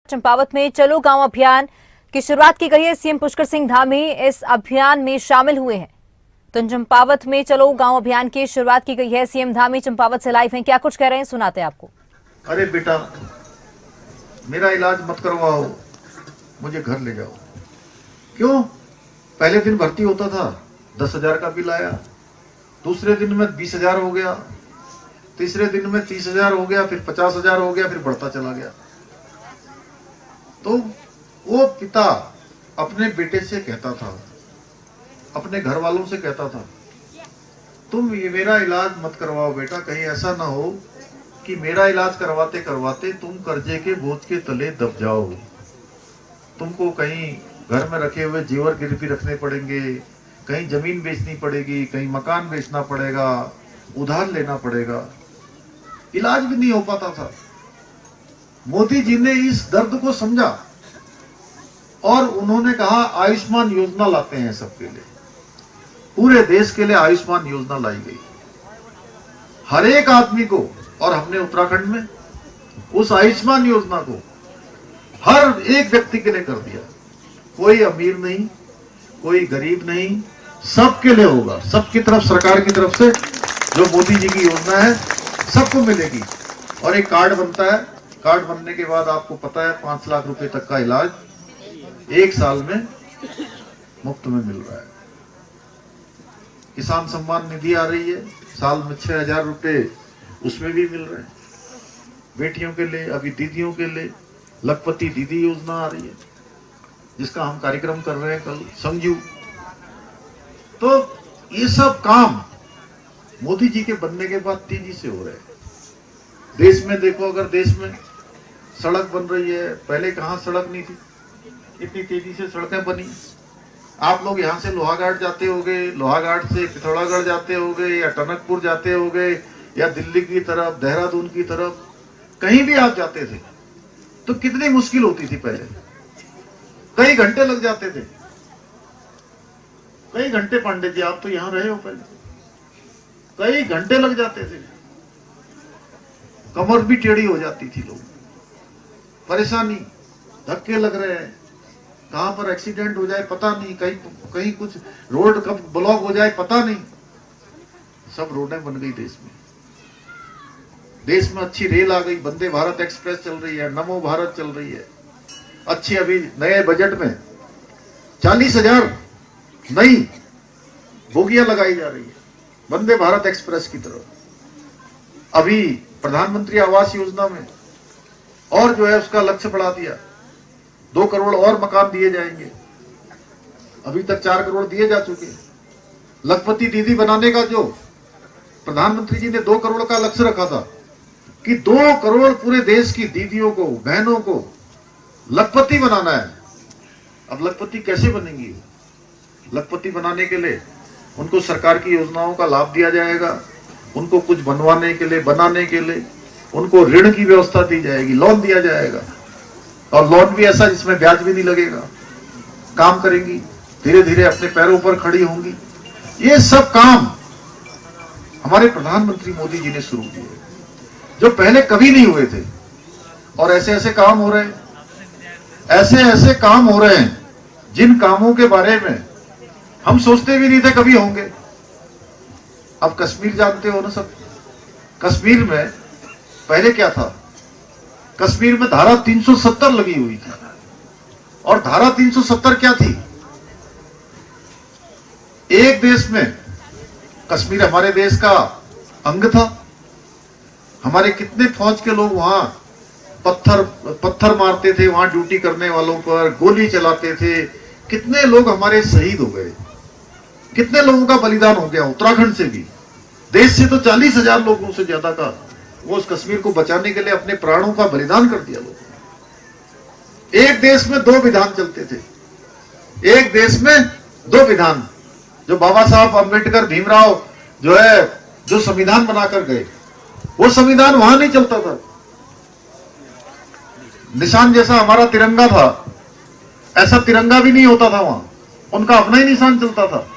चंपावत में चलो गांव अभियान की शुरुआत की गई है। सीएम पुष्कर सिंह धामी इस अभियान में शामिल हुए हैं। तो चंपावत में चलो गांव अभियान की शुरुआत की गई है। सीएम धामी चंपावत से लाइव हैं, क्या कुछ कह रहे हैं सुनाते हैं आपको। अरे बेटा, मेरा इलाज मत करवाओ, मुझे घर ले जाओ। क्यों? पहले दिन भर्ती होता था 10,000 का बिल आया, दूसरे दिन में 20,000 हो गया, तीसरे दिन में 30,000 हो गया, फिर 50,000 हो गया, फिर बढ़ता चला गया। तो वो पिता अपने बेटे से कहता था, अपने घर वालों से कहता था, तुम ये मेरा इलाज मत करवाओ बेटा, कहीं ऐसा ना हो कि मेरा इलाज करवाते करवाते तुम कर्जे के बोझ के तले दब जाओ। तुमको कहीं घर में रखे हुए जेवर गिरवी रखने पड़ेंगे, कहीं जमीन बेचनी पड़ेगी, कहीं मकान बेचना पड़ेगा, उधार लेना पड़ेगा। इलाज भी नहीं हो पाता था। मोदी जी ने इस दर्द को समझा और उन्होंने कहा आयुष्मान योजना लाते हैं सबके लिए। पूरे देश के लिए आयुष्मान योजना लाई गई, हर एक आदमी को। और हमने उत्तराखंड में उस आयुष्मान योजना को हर एक व्यक्ति के लिए कर दिया। कोई अमीर नहीं, कोई गरीब नहीं, सबके लिए होगा। सबकी तरफ, सरकार की तरफ से जो मोदी जी की योजना है सबको मिलेगी। और एक कार्ड बनता है, कार्ड बनने के बाद आपको पता है 5 लाख रुपए तक का इलाज 1 साल में मुफ्त में मिल रहा है। किसान सम्मान निधि आ रही है, साल में 6,000 रुपए उसमें भी मिल रहे हैं। बेटियों के लिए, अभी दीदियों के लिए लखपति दीदी योजना आ रही है, जिसका हम कार्यक्रम कर रहे हैं कल समझू। तो ये सब काम मोदी जी के बनने के बाद तेजी से हो रहे हैं। देश में देखो, अगर देश में सड़क बन रही है, पहले कहां सड़क नहीं थी, इतनी तेजी से सड़कें बनी। आप लोग यहाँ से लोहाघाट जाते होगे, लोहाघाट से पिथौरागढ़ जाते होगे, या टनकपुर जाते होगे, या दिल्ली की तरफ, देहरादून की तरफ, कहीं भी आप जाते थे तो कितनी मुश्किल होती थी। पहले कई घंटे लग जाते थे, कई घंटे। पांडे जी, आप तो यहां रहे हो, पहले कई घंटे लग जाते थे। कमर भी टेढ़ी हो जाती थी, लोग परेशानी, धक्के लग रहे हैं, कहां पर एक्सीडेंट हो जाए पता नहीं, कहीं कुछ रोड कब ब्लॉक हो जाए पता नहीं। सब रोडें बन गई देश में। देश में अच्छी रेल आ गई, वंदे भारत एक्सप्रेस चल रही है, नमो भारत चल रही है अच्छी। अभी नए बजट में 40,000 नई बोगियां लगाई जा रही है वंदे भारत एक्सप्रेस की तरफ। अभी प्रधानमंत्री आवास योजना में और जो है उसका लक्ष्य बढ़ा दिया, 2 करोड़ और मकान दिए जाएंगे। अभी तक 4 करोड़ दिए जा चुके। लखपति दीदी बनाने का जो प्रधानमंत्री जी ने 2 करोड़ का लक्ष्य रखा था कि 2 करोड़ पूरे देश की दीदियों को, बहनों को लखपति बनाना है। अब लखपति कैसे बनेंगी? लखपति बनाने के लिए उनको सरकार की योजनाओं का लाभ दिया जाएगा, उनको कुछ बनवाने के लिए, बनाने के लिए उनको ऋण की व्यवस्था दी जाएगी, लोन दिया जाएगा। और लोन भी ऐसा जिसमें ब्याज भी नहीं लगेगा। काम करेंगी, धीरे धीरे अपने पैरों पर खड़ी होंगी। ये सब काम हमारे प्रधानमंत्री मोदी जी ने शुरू किए, जो पहले कभी नहीं हुए थे। और ऐसे ऐसे काम हो रहे हैं, ऐसे ऐसे काम हो रहे हैं जिन कामों के बारे में हम सोचते भी नहीं थे कभी होंगे। अब कश्मीर जानते हो ना सब। कश्मीर में पहले क्या था? कश्मीर में धारा 370 लगी हुई थी। और धारा 370 क्या थी? एक देश में कश्मीर हमारे देश का अंग था। हमारे कितने फौज के लोग वहां पत्थर मारते थे, वहां ड्यूटी करने वालों पर गोली चलाते थे। कितने लोग हमारे शहीद हो गए, कितने लोगों का बलिदान हो गया। उत्तराखंड से भी, देश से तो 40,000 लोगों से ज्यादा का वो उस कश्मीर को बचाने के लिए अपने प्राणों का बलिदान कर दिया लोगों। एक देश में 2 विधान चलते थे, एक देश में 2 विधान। जो बाबा साहब अम्बेडकर, भीमराव जो है, जो संविधान बनाकर गए, वो संविधान वहां नहीं चलता था। निशान जैसा हमारा तिरंगा था, ऐसा तिरंगा भी नहीं होता था वहां, उनका अपना ही निशान चलता था।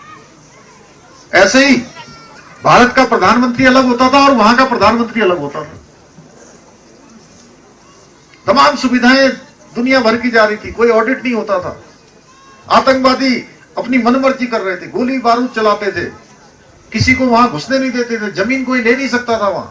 ऐसे ही भारत का प्रधानमंत्री अलग होता था और वहां का प्रधानमंत्री अलग होता था। तमाम सुविधाएं दुनिया भर की जा रही थी, कोई ऑडिट नहीं होता था। आतंकवादी अपनी मनमर्जी कर रहे थे, गोली बारूद चलाते थे, किसी को वहां घुसने नहीं देते थे, जमीन कोई ले नहीं सकता था वहां।